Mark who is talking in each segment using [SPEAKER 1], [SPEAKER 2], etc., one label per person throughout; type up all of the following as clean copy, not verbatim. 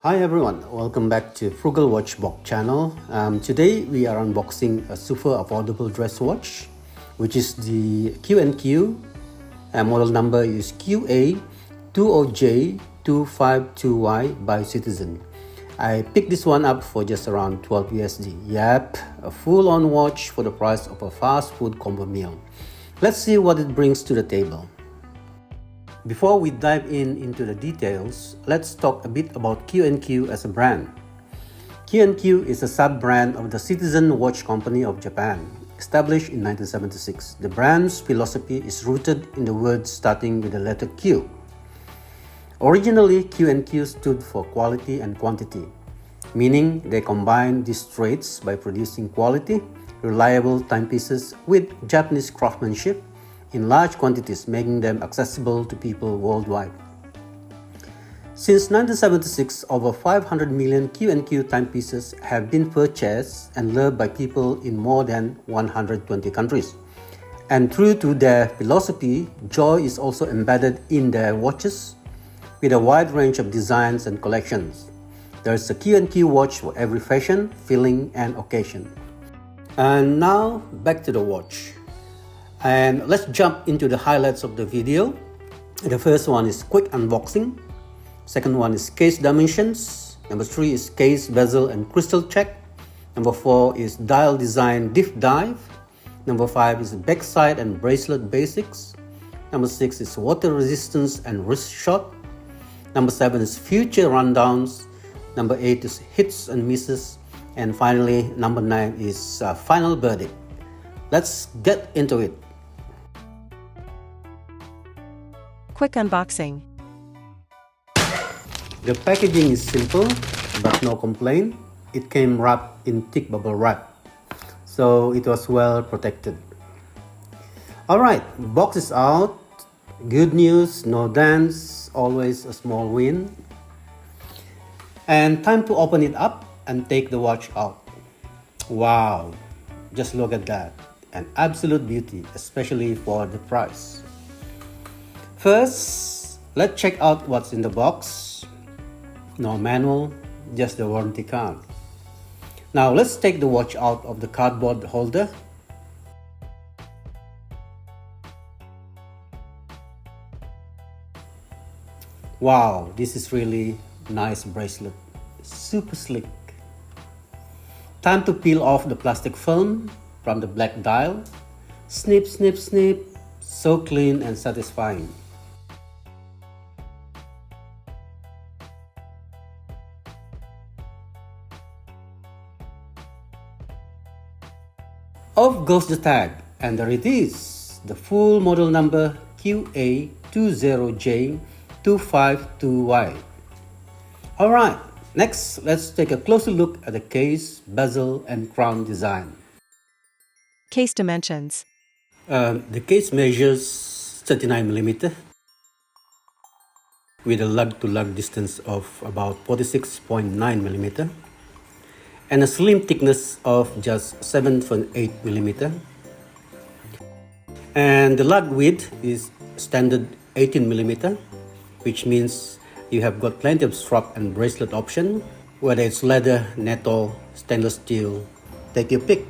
[SPEAKER 1] Hi everyone, welcome back to Frugal Watch Box Channel. Today we are unboxing a super affordable dress watch, which is the Q&Q. Model number is QA20J252Y by Citizen. I picked this one up for just around 12 USD. Yep, a full-on watch for the price of a fast food combo meal. Let's see what it brings to the table. Before we dive into the details, let's talk a bit about Q&Q as a brand. Q&Q is a sub-brand of the Citizen Watch Company of Japan, established in 1976. The brand's philosophy is rooted in the words starting with the letter Q. Originally, Q&Q stood for quality and quantity, meaning they combine these traits by producing quality, reliable timepieces with Japanese craftsmanship in large quantities, making them accessible to people worldwide. Since 1976, over 500 million Q&Q timepieces have been purchased and loved by people in more than 120 countries. And true to their philosophy, joy is also embedded in their watches with a wide range of designs and collections. There's a Q&Q watch for every fashion, feeling, and occasion. And now, back to the watch. And let's jump into the highlights of the video. The first one is quick unboxing. Second one is case dimensions. Number 3 is case, bezel, and crystal check. Number 4 is dial design deep dive. Number 5 is backside and bracelet basics. Number 6 is water resistance and wrist shot. Number 7 is future rundowns. Number 8 is hits and misses. And finally, number 9 is final verdict. Let's get into it.
[SPEAKER 2] Quick unboxing.
[SPEAKER 1] The packaging is simple, but no complaint. It came wrapped in thick bubble wrap, so it was well protected. Alright, box is out. Good news, no dents, always a small win. And time to open it up and take the watch out. Wow, just look at that. An absolute beauty, especially for the price. First, let's check out what's in the box. No manual, just the warranty card. Now let's take the watch out of the cardboard holder. Wow, this is really nice bracelet. Super slick. Time to peel off the plastic film from the black dial. Snip, snip, snip. So clean and satisfying. Off goes the tag, and there it is, the full model number QA20J252Y. Alright, next let's take a closer look at the case, bezel, and crown design.
[SPEAKER 2] Case dimensions.
[SPEAKER 1] The case measures 39mm with a lug-to-lug distance of about 46.9mm and a slim thickness of just 7.8mm. And the lug width is standard 18mm, which means you have got plenty of strap and bracelet option, whether it's leather, metal, stainless steel, take your pick.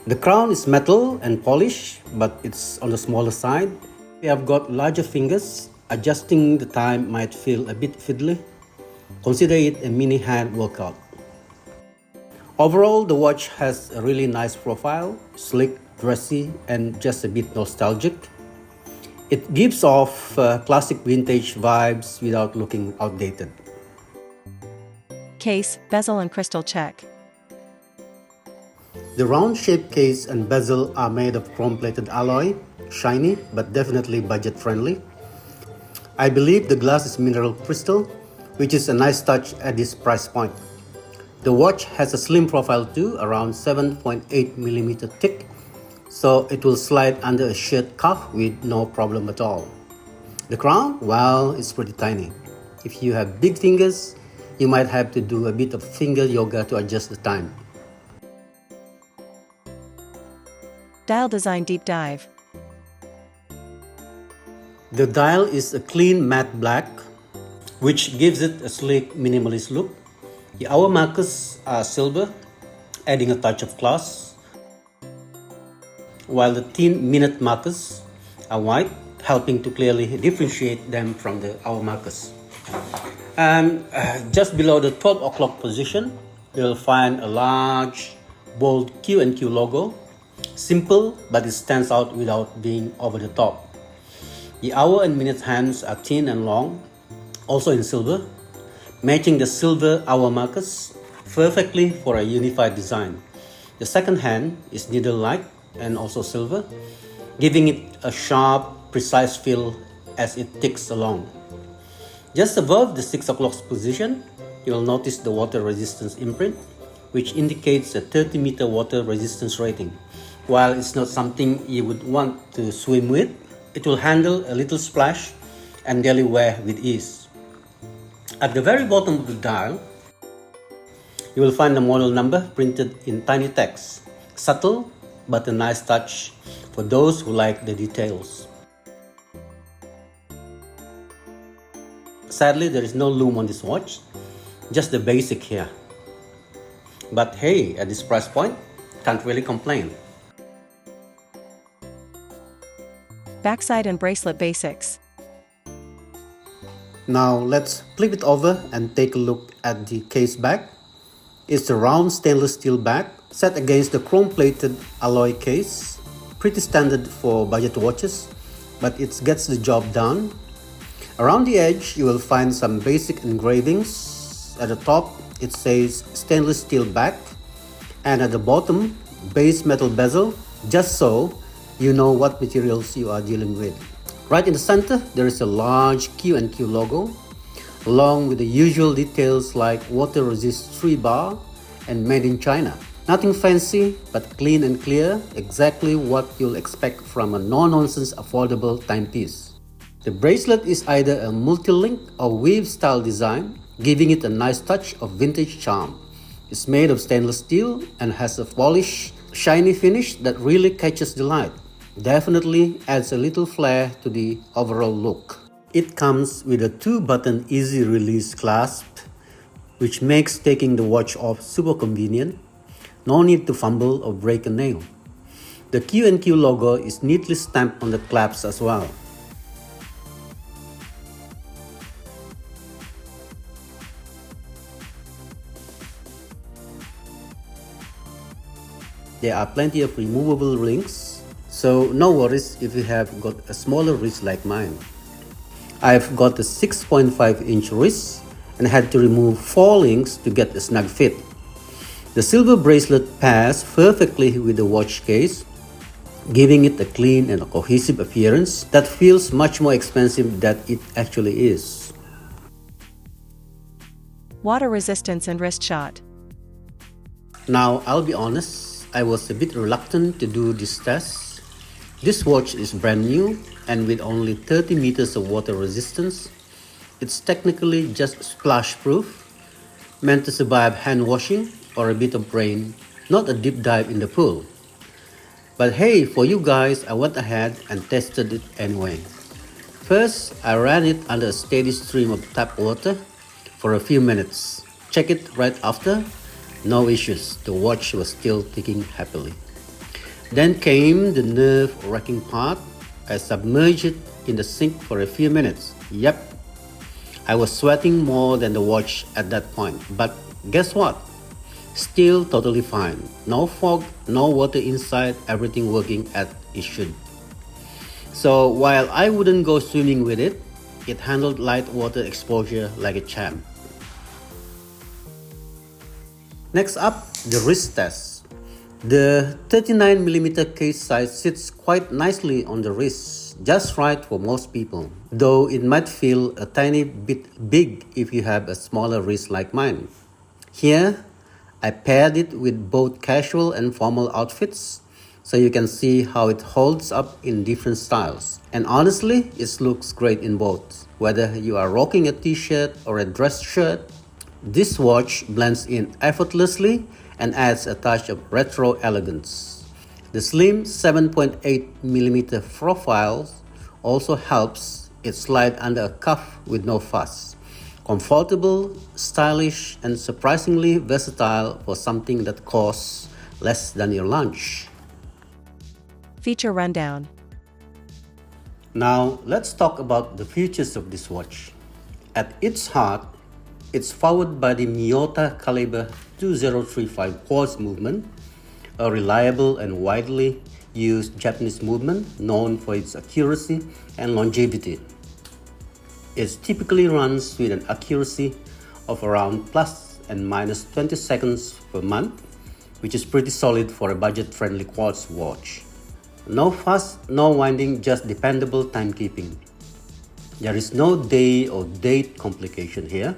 [SPEAKER 1] The crown is metal and polished, but it's on the smaller side. We have got larger fingers. Adjusting the time might feel a bit fiddly. Consider it a mini hand workout. Overall, the watch has a really nice profile, slick, dressy, and just a bit nostalgic. It gives off classic vintage vibes without looking outdated.
[SPEAKER 2] Case, bezel, and crystal check.
[SPEAKER 1] The round-shaped case and bezel are made of chrome-plated alloy, shiny but definitely budget-friendly. I believe the glass is mineral crystal, which is a nice touch at this price point. The watch has a slim profile too, around 7.8mm thick, so it will slide under a shirt cuff with no problem at all. The crown, well, it's pretty tiny. If you have big fingers, you might have to do a bit of finger yoga to adjust the time.
[SPEAKER 2] Dial design deep dive.
[SPEAKER 1] The dial is a clean matte black which gives it a sleek, minimalist look. The hour markers are silver, adding a touch of class, while the 10-minute markers are white, helping to clearly differentiate them from the hour markers. And just below the 12 o'clock position, you'll find a large, bold Q&Q logo. Simple, but it stands out without being over the top. The hour and minute hands are thin and long, also in silver, matching the silver hour markers perfectly for a unified design. The second hand is needle-like and also silver, giving it a sharp, precise feel as it ticks along. Just above the 6 o'clock position, you'll notice the water resistance imprint, which indicates a 30-meter water resistance rating. While it's not something you would want to swim with, it will handle a little splash and daily wear with ease. At the very bottom of the dial, you will find the model number printed in tiny text. Subtle, but a nice touch for those who like the details. Sadly, there is no lume on this watch, just the basic here. But hey, at this price point, can't really complain.
[SPEAKER 2] Backside and bracelet basics.
[SPEAKER 1] Now let's flip it over and take a look at the case back. It's a round stainless steel back set against the chrome-plated alloy case. Pretty standard for budget watches, but it gets the job done. Around the edge, you will find some basic engravings. At the top, it says stainless steel back, and at the bottom, base metal bezel, just so you know what materials you are dealing with. Right in the center, there is a large Q&Q logo, along with the usual details like water resist 3 bar and made in China. Nothing fancy, but clean and clear, exactly what you'll expect from a no-nonsense affordable timepiece. The bracelet is either a multi-link or weave style design, giving it a nice touch of vintage charm. It's made of stainless steel and has a polished, shiny finish that really catches the light. Definitely adds a little flair to the overall look. It comes with a 2-button easy release clasp, which makes taking the watch off super convenient. No need to fumble or break a nail. The Q&Q logo is neatly stamped on the clasp as well. There are plenty of removable links, so no worries if you have got a smaller wrist like mine. I've got a 6.5-inch wrist and had to remove 4 links to get a snug fit. The silver bracelet pairs perfectly with the watch case, giving it a clean and a cohesive appearance that feels much more expensive than it actually is.
[SPEAKER 2] Water resistance and wrist shot.
[SPEAKER 1] Now, I'll be honest, I was a bit reluctant to do this test. This watch is brand new, and with only 30 meters of water resistance, it's technically just splash proof, meant to survive hand washing or a bit of rain, not a deep dive in the pool. But hey, for you guys, I went ahead and tested it anyway. First, I ran it under a steady stream of tap water for a few minutes. Check it right after. No issues, the watch was still ticking happily. Then came the nerve-wracking part. I submerged it in the sink for a few minutes. Yep, I was sweating more than the watch at that point, but guess what? Still totally fine. No fog, no water inside, everything working as it should. So while I wouldn't go swimming with it, it handled light water exposure like a champ. Next up, the wrist test. The 39mm case size sits quite nicely on the wrist, just right for most people, though it might feel a tiny bit big if you have a smaller wrist like mine. Here, I paired it with both casual and formal outfits, so you can see how it holds up in different styles. And honestly, it looks great in both. Whether you are rocking a t-shirt or a dress shirt, this watch blends in effortlessly and adds a touch of retro elegance. The slim 7.8mm profile also helps it slide under a cuff with no fuss. Comfortable, stylish, and surprisingly versatile for something that costs less than your lunch.
[SPEAKER 2] Feature rundown.
[SPEAKER 1] Now, let's talk about the features of this watch. At its heart, it's powered by the Miyota caliber 2035 quartz movement, a reliable and widely used Japanese movement known for its accuracy and longevity. It typically runs with an accuracy of around plus and minus 20 seconds per month, which is pretty solid for a budget-friendly quartz watch. No fuss, no winding, just dependable timekeeping. There is no day or date complication here,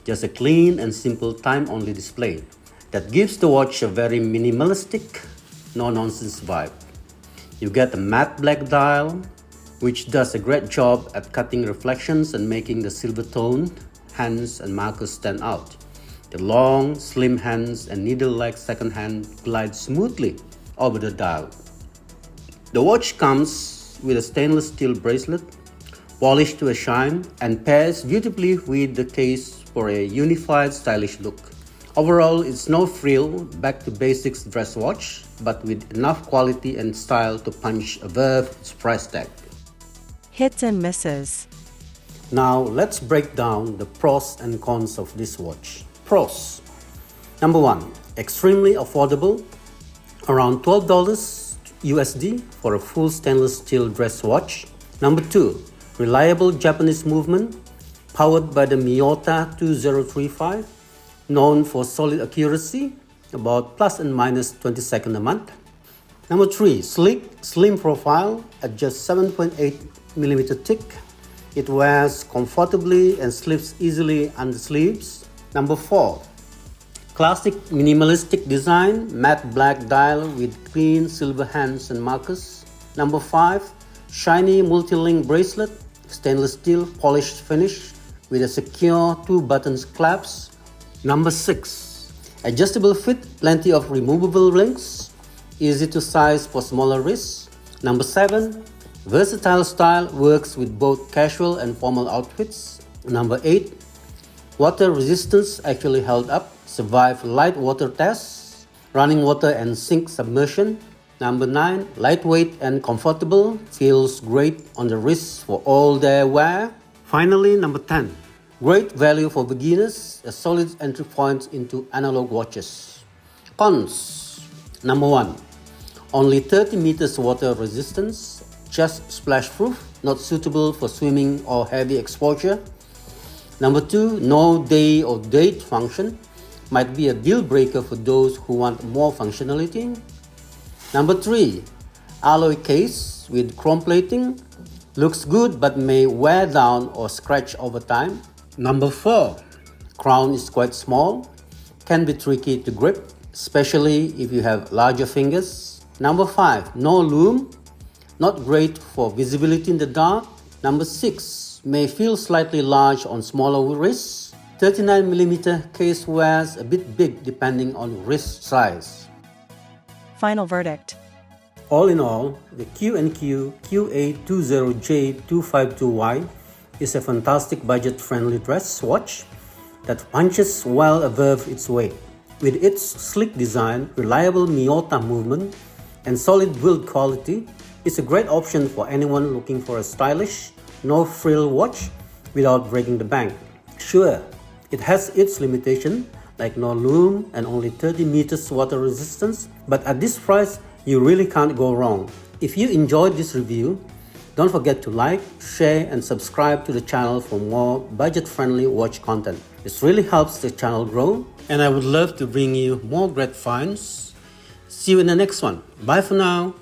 [SPEAKER 1] just a clean and simple time-only display that gives the watch a very minimalistic, no-nonsense vibe. You get a matte black dial, which does a great job at cutting reflections and making the silver-toned hands and markers stand out. The long, slim hands and needle-like second hand glide smoothly over the dial. The watch comes with a stainless steel bracelet, polished to a shine, and pairs beautifully with the case for a unified, stylish look. Overall, it's no frill, back to basics dress watch, but with enough quality and style to punch above its price tag.
[SPEAKER 2] Hits and misses.
[SPEAKER 1] Now, let's break down the pros and cons of this watch. Pros. Number 1, extremely affordable, around $12 USD for a full stainless steel dress watch. Number 2, reliable Japanese movement, powered by the Miyota 2035, known for solid accuracy, about plus and minus 20 seconds a month. Number 3, sleek, slim profile at just 7.8mm thick. It wears comfortably and slips easily under sleeves. Number 4, classic minimalistic design, matte black dial with clean silver hands and markers. Number 5, shiny multi-link bracelet, stainless steel polished finish with a secure 2 buttons clasps. Number 6, adjustable fit, plenty of removable links, easy to size for smaller wrists. Number 7, versatile style, works with both casual and formal outfits. Number 8, water resistance actually held up, survived light water tests, running water and sink submersion. Number 9, lightweight and comfortable, feels great on the wrists for all day wear. Finally, number 10, great value for beginners, a solid entry point into analog watches. Cons. Number 1, only 30 meters water resistance, just splash proof, not suitable for swimming or heavy exposure. Number 2, no day or date function, might be a deal breaker for those who want more functionality. Number 3, alloy case with chrome plating, looks good but may wear down or scratch over time. Number 4, crown is quite small, can be tricky to grip, especially if you have larger fingers. Number 5, no lume, not great for visibility in the dark. Number 6, may feel slightly large on smaller wrists. 39mm case wears a bit big depending on wrist size.
[SPEAKER 2] Final verdict.
[SPEAKER 1] All in all, the Q&Q QA20J252Y is a fantastic budget-friendly dress watch that punches well above its weight. With its sleek design, reliable Miyota movement, and solid build quality, it's a great option for anyone looking for a stylish, no-frill watch without breaking the bank. Sure, it has its limitation, like no lume and only 30 meters water resistance, but at this price, you really can't go wrong. If you enjoyed this review, don't forget to like, share, and subscribe to the channel for more budget-friendly watch content. This really helps the channel grow, and I would love to bring you more great finds. See you in the next one. Bye for now.